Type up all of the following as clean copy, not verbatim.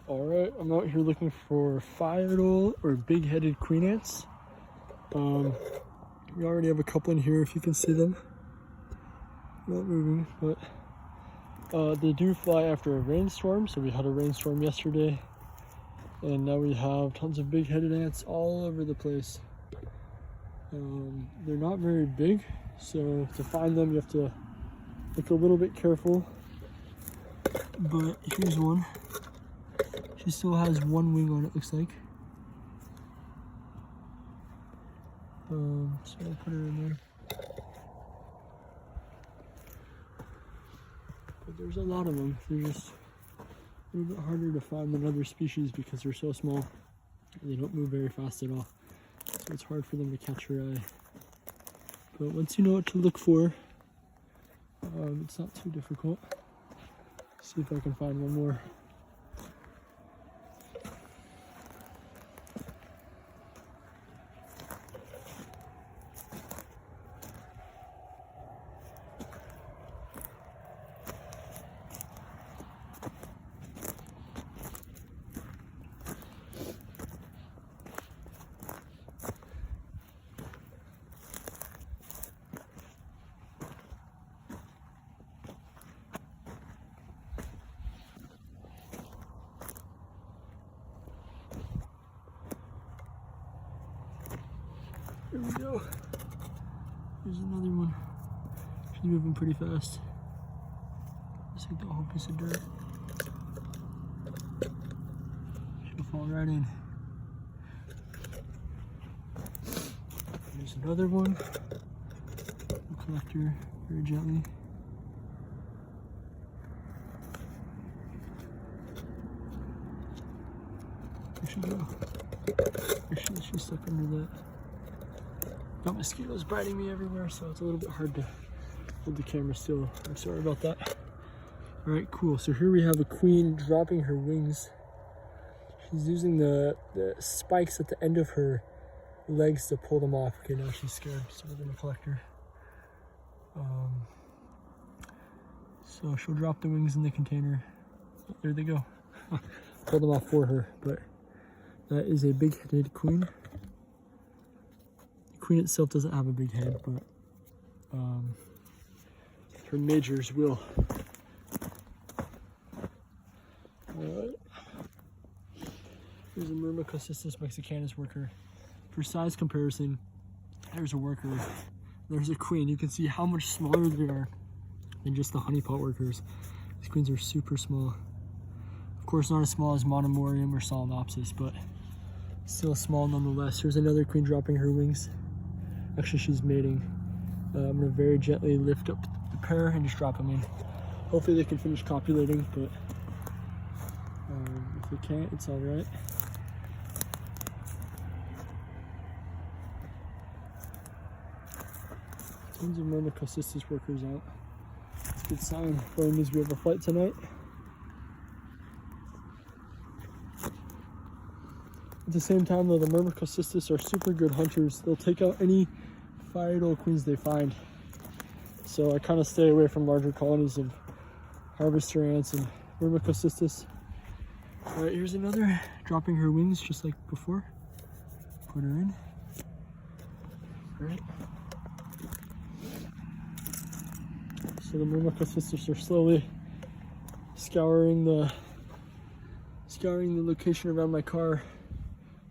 Alright, I'm out here looking for Pheidole or big-headed queen ants. We already have a couple in here if you can see them. Not moving, but they do fly after a rainstorm. So we had a rainstorm yesterday, and now we have tons of big-headed ants all over the place. They're not very big, so to find them you have to look a little bit careful. But here's one. She still has one wing on it, looks like. So I'll put her in there. But there's a lot of them. They're just a little bit harder to find than other species because they're so small. They don't move very fast at all. So it's hard for them to catch your eye. But once you know what to look for, it's not too difficult. See if I can find one more. Here we go. Here's another one. She's moving pretty fast. Just like the whole piece of dirt. She'll fall right in. Here's another one. We'll collect her very gently. There she go. She's stuck under that. Got mosquitoes biting me everywhere, so it's a little bit hard to hold the camera still. I'm sorry about that. All right, cool. So here we have a queen dropping her wings. She's using the spikes at the end of her legs to pull them off. Okay, now she's scared, so we're gonna collect her. So she'll drop the wings in the container. There they go. Pull them off for her, but that is a big-headed queen. The queen itself doesn't have a big head, but her majors will. Alright. Here's a Myrmecosystis mexicanus worker. For size comparison, there's a worker, there's a queen. You can see how much smaller they are than just the honeypot workers. These queens are super small. Of course, not as small as Monomorium or Solenopsis, but still small nonetheless. Here's another queen dropping her wings. Actually, she's mating. I'm gonna very gently lift up the pair and just drop them in. Hopefully they can finish copulating, but if they can't, it's all right. Tons of Myrmecosystis workers out. It's a good sign. Probably means we have a flight tonight. At the same time, though, the Myrmecosystis are super good hunters. They'll take out any Pheidole queens they find. So I kind of stay away from larger colonies of harvester ants and Myrmecosystis. All right, here's another, dropping her wings just like before. Put her in. All right. So the Myrmecosystis are slowly scouring the location around my car.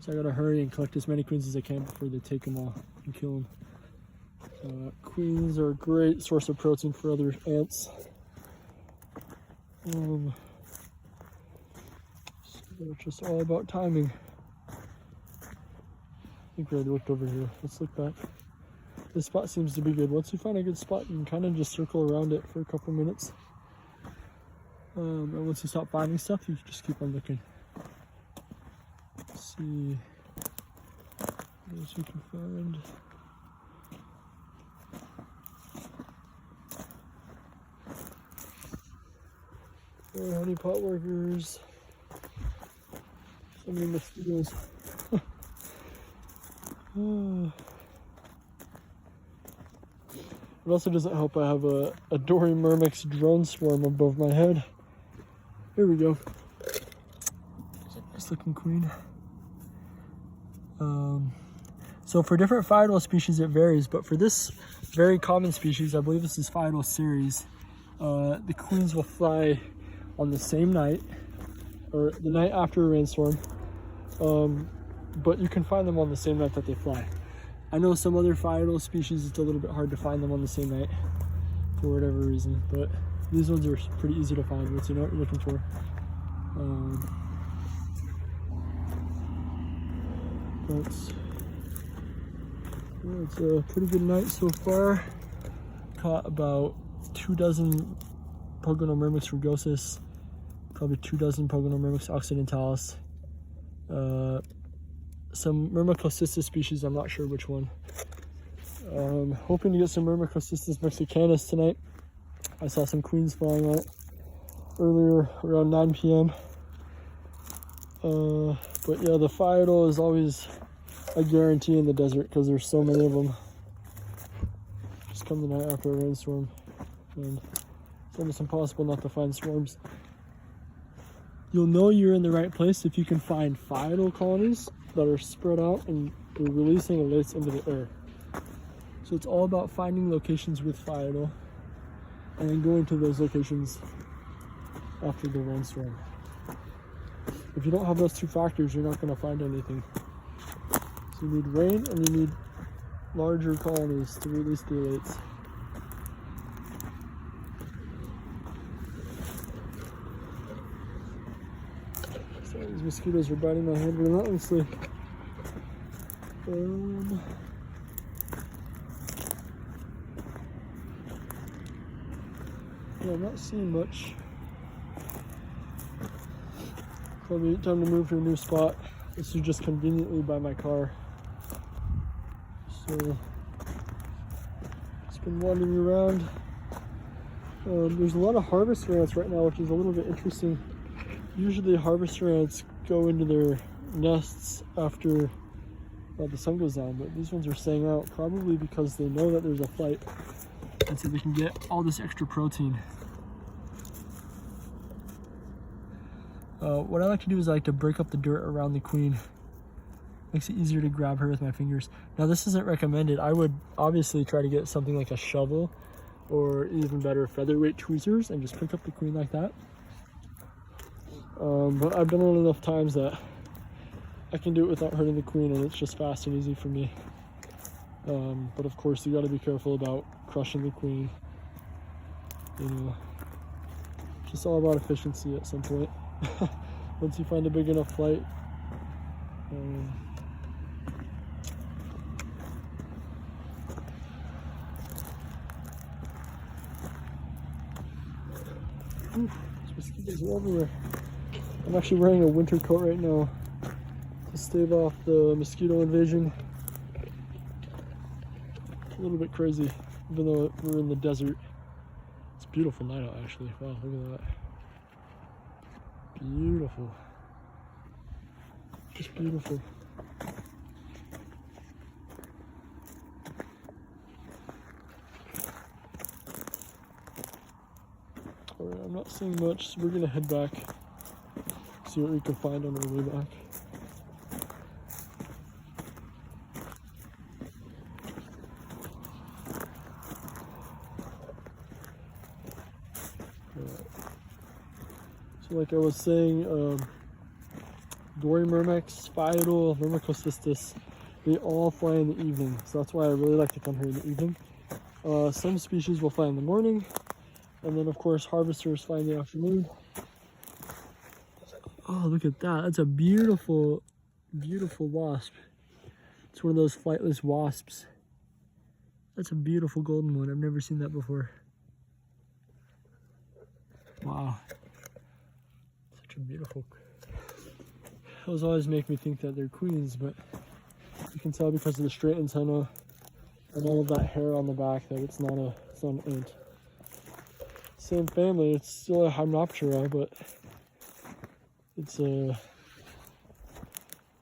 So I gotta hurry and collect as many queens as I can before they take them all and kill them. Queens are a great source of protein for other ants. So it's just all about timing. I think we already looked over here. Let's look back. This spot seems to be good. Once you find a good spot, you can kind of just circle around it for a couple minutes. And once you stop finding stuff, you just keep on looking. Let's see what else we can find. More honeypot workers. So many mosquitoes. It also doesn't help I have a Dory Myrmex drone swarm above my head. Here we go. Nice looking queen. So for different Pheidole species it varies, but for this very common species, I believe this is Pheidole series, the queens will fly on the same night, or the night after a rainstorm, but you can find them on the same night that they fly. I know some other Pheidole species, it's a little bit hard to find them on the same night for whatever reason, but these ones are pretty easy to find once you know what you're looking for. It's a pretty good night so far. Caught about 2 dozen Pogonomyrmex rugosus, probably 2 dozen Pogonomyrmex occidentalis, some Myrmecocystis species, I'm not sure which one. Hoping to get some Myrmecocystis mexicanus tonight. I saw some queens flying out earlier around 9 p.m. But yeah, the Pheidole is always a guarantee in the desert because there's so many of them. Just come the night after a rainstorm, and it's almost impossible not to find swarms. You'll know you're in the right place if you can find Pheidole colonies that are spread out and they're releasing alates into the air. So it's all about finding locations with Pheidole and then going to those locations after the rainstorm. If you don't have those two factors, you're not going to find anything. So you need rain and you need larger colonies to release the alates. Sorry, these mosquitoes are biting my hand relentlessly. Yeah, I'm not seeing much. Probably time to move to a new spot. This is just conveniently by my car. So, just been wandering around. There's a lot of harvester ants right now, which is a little bit interesting. Usually harvester ants go into their nests after the sun goes down, but these ones are staying out probably because they know that there's a flight and so they can get all this extra protein. What I like to do is I like to break up the dirt around the queen. Makes it easier to grab her with my fingers. Now this isn't recommended. I would obviously try to get something like a shovel or even better featherweight tweezers and just pick up the queen like that. But I've done it enough times that I can do it without hurting the queen, and it's just fast and easy for me. But of course you got to be careful about crushing the queen. You know, just all about efficiency at some point. Once you find a big enough flight. There's mosquitoes all everywhere. I'm actually wearing a winter coat right now to stave off the mosquito invasion. It's a little bit crazy, even though we're in the desert. It's a beautiful night out actually. Wow, look at that. Beautiful. Just beautiful. Alright, I'm not seeing much, so we're gonna head back. See what we can find on our way back. So like I was saying, Myrmex, Pheidole, Myrmecocystis, they all fly in the evening. So that's why I really like to come here in the evening. Some species will fly in the morning, and then of course harvesters fly in the afternoon. Oh, look at that. That's a beautiful, beautiful wasp. It's one of those flightless wasps. That's a beautiful golden one. I've never seen that before. Wow. Such a beautiful. Those always make me think that they're queens, but you can tell because of the straight antenna and all of that hair on the back that it's not an ant. Same family, it's still a Hymenoptera, but it's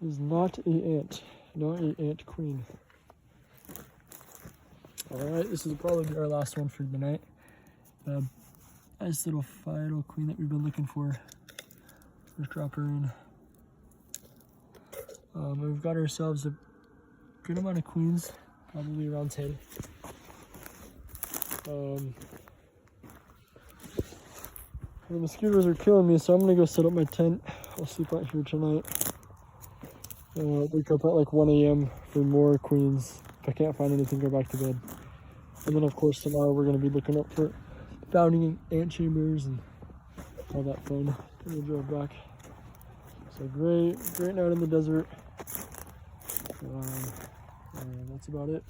not an ant, not an ant queen. Alright, this will probably be our last one for the night. Nice little Pheidole queen that we've been looking for. Let's drop her in. We've got ourselves a good amount of queens, probably around 10. The mosquitoes are killing me, so I'm gonna go set up my tent. I'll sleep out here tonight. Wake up at like 1 a.m. for more queens. If I can't find anything, go back to bed. And then of course tomorrow we're gonna be looking up for founding ant chambers and all that fun. We'll drive back. So great night in the desert. And that's about it.